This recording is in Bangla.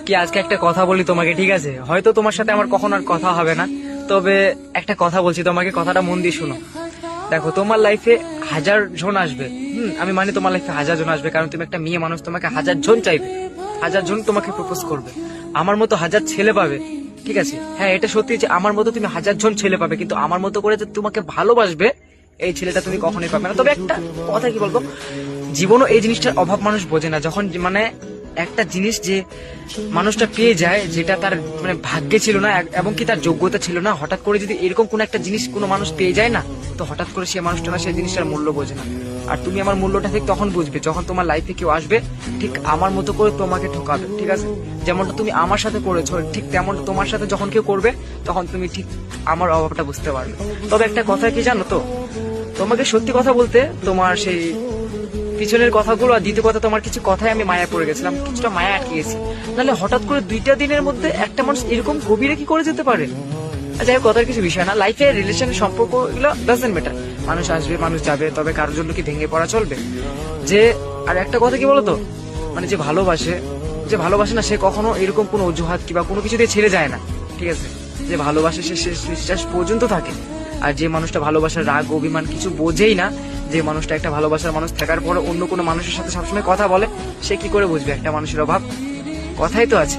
কি আজকে একটা কথা বলি তোমাকে, ঠিক আছে? হয়তো তোমার সাথে আমার কখনো আর কথা হবে না, তবে একটা কথা বলছি তোমাকে, কথাটা মন দিয়ে শুনো। দেখো, তোমার লাইফে 1000 জন আসবে, আমি মানে তোমার লাইফে 1000 জন আসবে, কারণ তুমি একটা মেয়ে মানুষ, তোমাকে 1000 জন চাইবে, 1000 জন তোমাকে প্রপোজ করবে। আমার মতো 1000 ছেলে পাবে, ঠিক আছে? হ্যাঁ, এটা সত্যি যে আমার মতো তুমি 1000 জন ছেলে পাবে, কিন্তু আমার মতো করে যে তোমাকে ভালোবাসবে এই ছেলেটা তুমি কখনোই পাবে না। তবে একটা কথা কি বলবো, জীবনও এই জিনিসটার অভাব মানুষ বোঝে না। যখন মানে একটা জিনিস যে মানুষটা পেয়ে যায়, যেটা তার মানে ভাগ্যে ছিল না এবং কি তার যোগ্যতা ছিল না, হঠাৎ করে যদি এরকম কোন একটা জিনিস কোনো মানুষ পেয়ে যায় না, তো হঠাৎ করে সে মানুষটা না সেই জিনিসটার মূল্য বোঝে না। আর তুমি আমার মূল্যটা ঠিক তখন বুঝবে যখন তোমার লাইফে কেউ আসবে ঠিক আমার মতো করে তোমাকে ঠকাবে, ঠিক আছে? যেমনটা তুমি আমার সাথে করেছো, ঠিক তেমন তোমার সাথে যখন কেউ করবে তখন তুমি ঠিক আমার অভাবটা বুঝতে পারবে। তবে একটা কথা কি জানো তো, তোমাকে সত্যি কথা বলতে তোমার সেই পিছনের কথাগুলো আর দ্বিতীয় কথা, তোমার কিছু কথায় আমি মায়া পড়ে গেছিলাম, কিছুটা মায়া আটকে গেছি। নাহলে হঠাৎ করে 2টা দিনের মধ্যে একটা মানুষ এরকম গভীরে কি করে যেতে পারে? যাই হোক, কথার কিছু বিষয় না, লাইফে রিলেশনের সম্পর্ক এগুলো ডাজন্ট ম্যাটার। মানুষ আসবে, মানুষ যাবে, তবে কারোর জন্য কি ভেঙে পড়া চলবে? যে আর একটা কথা কি বলতো, মানে যে ভালোবাসে না সে কখনো এরকম কোনো অজুহাত কিংবা কোনো কিছু দিয়ে ছেড়ে যায় না, ঠিক আছে? যে ভালোবাসে সে শেষ নিঃশ্বাস পর্যন্ত থাকে। আর যে মানুষটা ভালোবাসার রাগ অভিমান কিছু বোঝেই না, যে মানুষটা একটা ভালোবাসার মানুষ থাকার পরে অন্য কোনো মানুষের সাথে সবসময় কথা বলে, সে কি করে বুঝবে একটা মানুষের অভাব? কথাই তো আছে।